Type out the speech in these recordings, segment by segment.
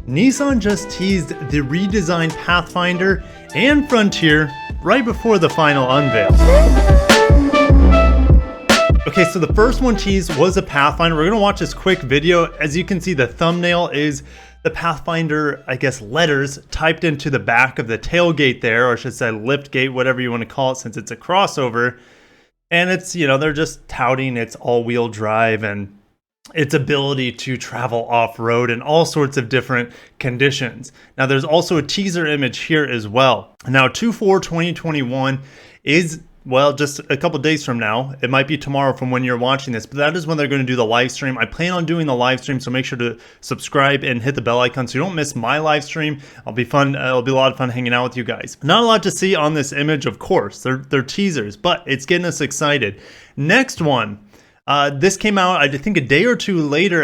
Nissan just teased the redesigned Pathfinder and Frontier right before the final unveil. Okay, so the first one teased was a Pathfinder. We're gonna watch this quick video. As you can see, the thumbnail is the Pathfinder, I guess, letters typed into the back of the tailgate there, or I should say lift gate, whatever you want to call it, since it's a crossover. And it's, you know, they're just touting its all-wheel drive and its ability to travel off-road in all sorts of different conditions. Now, there's also a teaser image here as well. Now, 2/4/2021 is, well, just a couple days from now. It might be tomorrow from when you're watching this, but that is when they're going to do the live stream. I plan on doing the live stream, so make sure to subscribe and hit the bell icon so you don't miss my live stream. It'll be fun. It'll be a lot of fun hanging out with you guys. Not a lot to see on this image, of course. They're teasers, but it's getting us excited. Next one. This came out, I think, a day or two later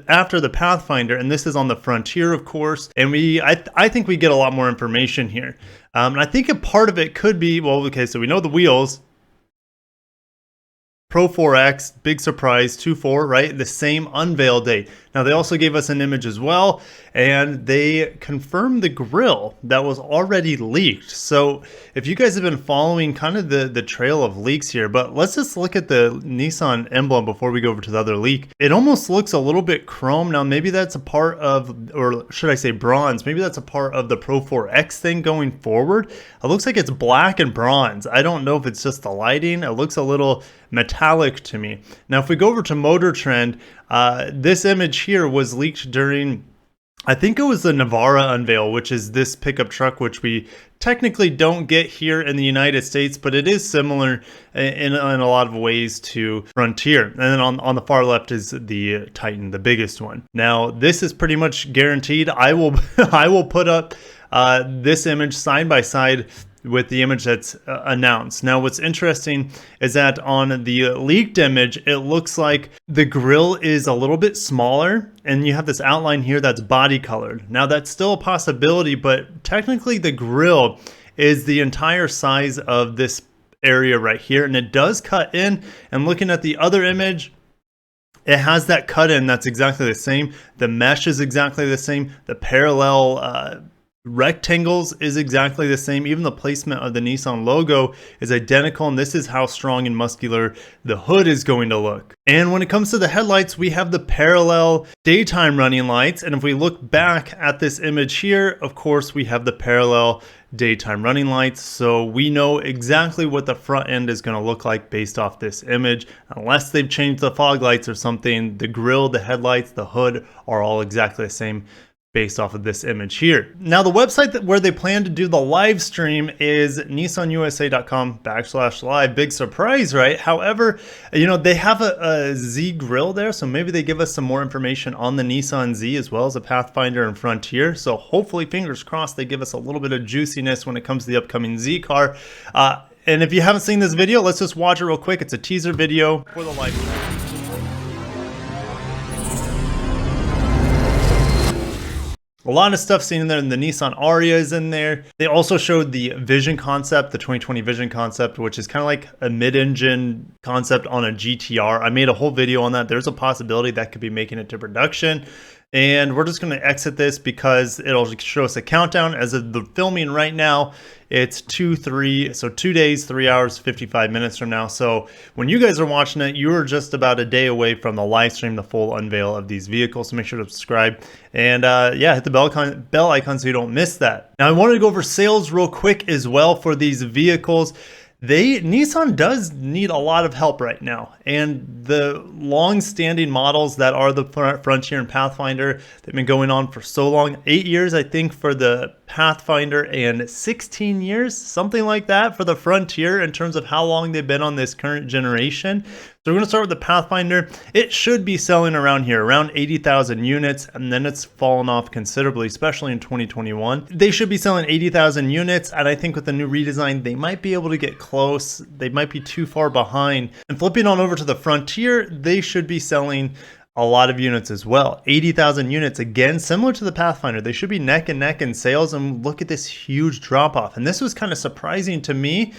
after the Pathfinder, and this is on the Frontier, of course. And I think we get a lot more information here. And I think a part of it could be, well, okay, so we know the wheels. Pro 4X, big surprise, 2/4, right? The same unveil date. Now, they also gave us an image as well, and they confirmed the grille that was already leaked. So if you guys have been following kind of the trail of leaks here, but let's just look at the Nissan emblem before we go over to the other leak. It almost looks a little bit chrome. Now, maybe that's a part of, or should I say bronze, maybe that's a part of the Pro 4X thing going forward. It looks like it's black and bronze. I don't know if it's just the lighting. It looks a little metallic to me. Now, if we go over to Motor Trend, this image here was leaked during, I think it was the Navara unveil, which is this pickup truck, which we technically don't get here in the United States, but it is similar in a lot of ways to Frontier. And then on the far left is the Titan, the biggest one. Now, this is pretty much guaranteed. I will put up this image side by side with the image that's announced. Now, what's interesting is that on the leaked image, it looks like the grille is a little bit smaller, and you have this outline here that's body colored. Now, that's still a possibility, but technically the grille is the entire size of this area right here, and it does cut in. And looking at the other image, it has that cut in that's exactly the same. The mesh is exactly the same. The parallel rectangles is exactly the same. Even the placement of the Nissan logo is identical, and this is how strong and muscular the hood is going to look. And when it comes to the headlights, we have the parallel daytime running lights, and if we look back at this image here, of course we have the parallel daytime running lights, so we know exactly what the front end is going to look like based off this image. Unless they've changed the fog lights or something, the grille, the headlights, the hood are all exactly the same based off of this image here. Now, the website where they plan to do the live stream is nissanusa.com/live. Big surprise, right? However, you know, they have a Z grill there, so maybe they give us some more information on the Nissan Z as well as the Pathfinder and Frontier. So hopefully, fingers crossed, they give us a little bit of juiciness when it comes to the upcoming Z car. And if you haven't seen this video, let's just watch it real quick. It's a teaser video for the live stream. A lot of stuff seen in there, and the Nissan Aria is in there. They also showed the Vision concept, the 2020 Vision concept, which is kind of like a mid-engine concept on a GTR. I made a whole video on that. There's a possibility that could be making it to production. And we're just going to exit this because it'll show us a countdown. As of the filming right now, it's 2 days, 3 hours, 55 minutes from now. So when you guys are watching it, you are just about a day away from the live stream, the full unveil of these vehicles. So make sure to subscribe and yeah, hit the bell icon so you don't miss that. Now, I wanted to go over sales real quick as well for these vehicles. Nissan does need a lot of help right now, and the long-standing models that are the Frontier and Pathfinder, they've been going on for so long, 8 years I think for the Pathfinder and 16 years, something like that for the Frontier in terms of how long they've been on this current generation. So we're going to start with the Pathfinder. It should be selling around here, around 80,000 units, and then it's fallen off considerably, especially in 2021. They should be selling 80,000 units, and I think with the new redesign, they might be able to get close. They might be too far behind. And flipping on over to the Frontier, they should be selling a lot of units as well. 80,000 units, again, similar to the Pathfinder. They should be neck and neck in sales, and look at this huge drop off. And this was kind of surprising to me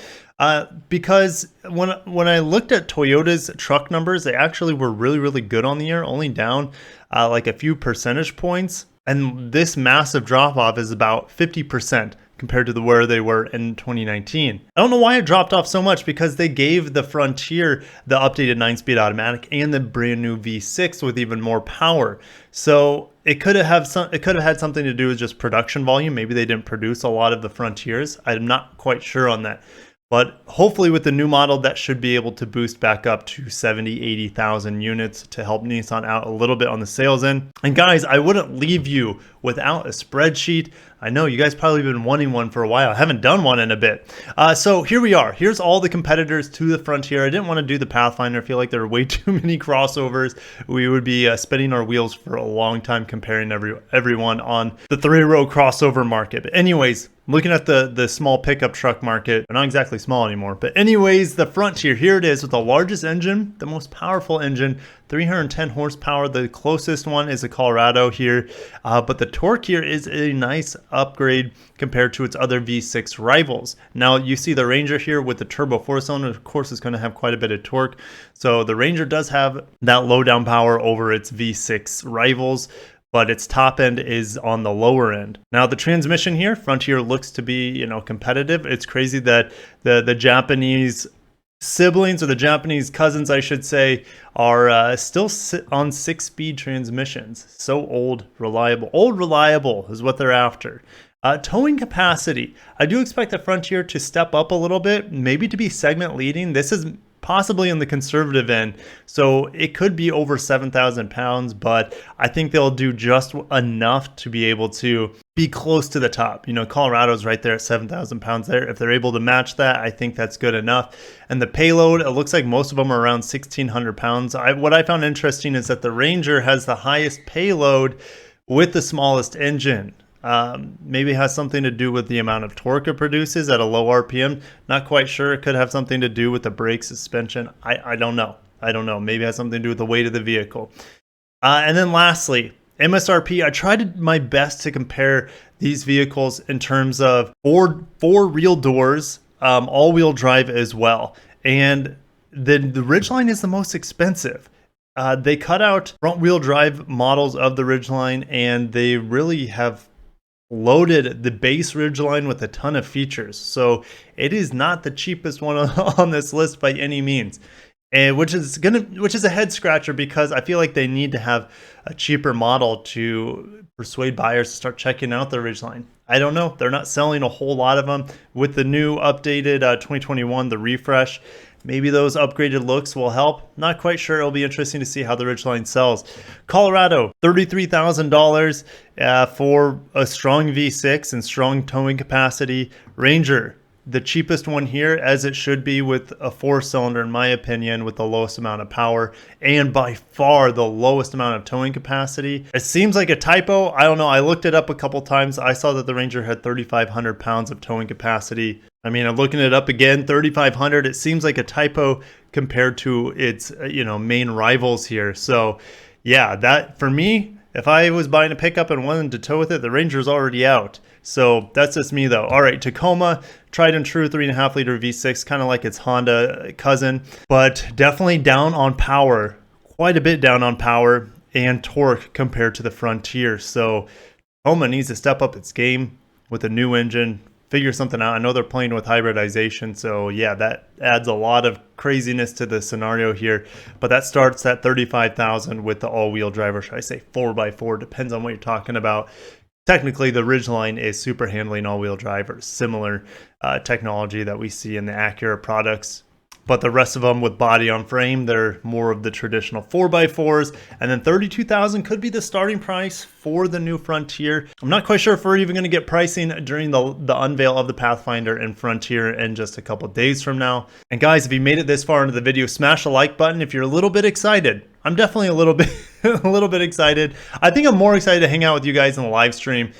because when I looked at Toyota's truck numbers, they actually were really good on the year, only down like a few percentage points. And this massive drop off is about 50% compared to where they were in 2019. I don't know why it dropped off so much, because they gave the Frontier the updated 9-speed automatic and the brand new V6 with even more power. So it could have had something to do with just production volume. Maybe they didn't produce a lot of the Frontiers. I'm not quite sure on that. But hopefully with the new model, that should be able to boost back up to 70, 80,000 units to help Nissan out a little bit on the sales end. And guys, I wouldn't leave you without a spreadsheet. I know you guys probably been wanting one for a while. I haven't done one in a bit. So here we are. Here's all the competitors to the Frontier. I didn't want to do the Pathfinder. I feel like there are way too many crossovers. We would be spinning our wheels for a long time comparing everyone on the 3-row crossover market. But anyways, looking at the small pickup truck market, not exactly small anymore, but anyways, the Frontier, here it is with the largest engine, the most powerful engine, 310 horsepower. The closest one is a Colorado here, but the torque here is a nice upgrade compared to its other V6 rivals. Now you see the Ranger here with the turbo 4-cylinder, of course, is going to have quite a bit of torque. So the Ranger does have that low down power over its V6 rivals, but its top end is on the lower end. Now the transmission here, Frontier looks to be, you know, competitive. It's crazy that the Japanese siblings, or the Japanese cousins, I should say, are still on 6-speed transmissions. So old, reliable. Old, reliable is what they're after. Towing capacity. I do expect the Frontier to step up a little bit, maybe to be segment leading. This is possibly in the conservative end, so it could be over 7,000 pounds, but I think they'll do just enough to be able to be close to the top. You know, Colorado's right there at 7,000 pounds there. If they're able to match that, I think that's good enough. And the payload, it looks like most of them are around 1,600 pounds. What I found interesting is that the Ranger has the highest payload with the smallest engine. Maybe it has something to do with the amount of torque it produces at a low RPM. Not quite sure. It could have something to do with the brake suspension. I don't know. Maybe it has something to do with the weight of the vehicle. And then lastly, MSRP. I tried my best to compare these vehicles in terms of four real doors, all-wheel drive as well. And the Ridgeline is the most expensive. They cut out front-wheel drive models of the Ridgeline, and they really have loaded the base Ridgeline with a ton of features. So it is not the cheapest one on this list by any means. And which is a head scratcher, because I feel like they need to have a cheaper model to persuade buyers to start checking out the Ridgeline. I don't know. They're not selling a whole lot of them. With the new updated 2021, the refresh, maybe those upgraded looks will help. Not quite sure. It'll be interesting to see how the Ridgeline sells. Colorado, $33,000 for a strong V6 and strong towing capacity. Ranger, the cheapest one here, as it should be, with a 4-cylinder, in my opinion, with the lowest amount of power and by far the lowest amount of towing capacity. It seems like a typo. I don't know. I looked it up a couple times. I saw that the Ranger had 3,500 pounds of towing capacity. I mean, I'm looking it up again, 3,500. It seems like a typo compared to its, main rivals here. So yeah, that for me, if I was buying a pickup and wanted to tow with it, the Ranger's already out. So that's just me though. All right, Tacoma, tried and true 3.5 liter V6, kind of like its Honda cousin, but definitely down on power, quite a bit down on power and torque compared to the Frontier. So Tacoma needs to step up its game with a new engine, figure something out. I know they're playing with hybridization, so yeah, that adds a lot of craziness to the scenario here. But that starts at $35,000 with the all-wheel drive, or should I say 4x4, depends on what you're talking about. Technically, the Ridgeline is super handling all-wheel drive, or similar technology that we see in the Acura products. But the rest of them with body on frame, they're more of the traditional 4x4s. And then $32,000 could be the starting price for the new Frontier. I'm not quite sure if we're even going to get pricing during the unveil of the Pathfinder and Frontier in just a couple days from now. And guys, if you made it this far into the video, smash the like button if you're a little bit excited. I'm definitely a little bit excited. I think I'm more excited to hang out with you guys in the live stream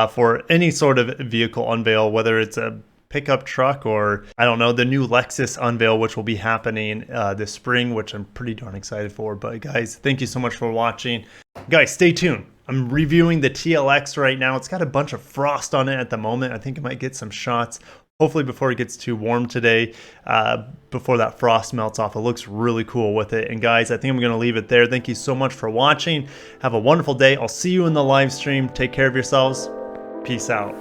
for any sort of vehicle unveil, whether it's a pickup truck or, I don't know, the new Lexus unveil, which will be happening this spring, which I'm pretty darn excited for. But guys, thank you so much for watching. Guys, stay tuned. I'm reviewing the TLX right now. It's got a bunch of frost on it at the moment. I think I might get some shots. hopefully before it gets too warm today, before that frost melts off. It looks really cool with it. And guys, I think I'm going to leave it there. Thank you so much for watching. Have a wonderful day. I'll see you in the live stream. Take care of yourselves. Peace out.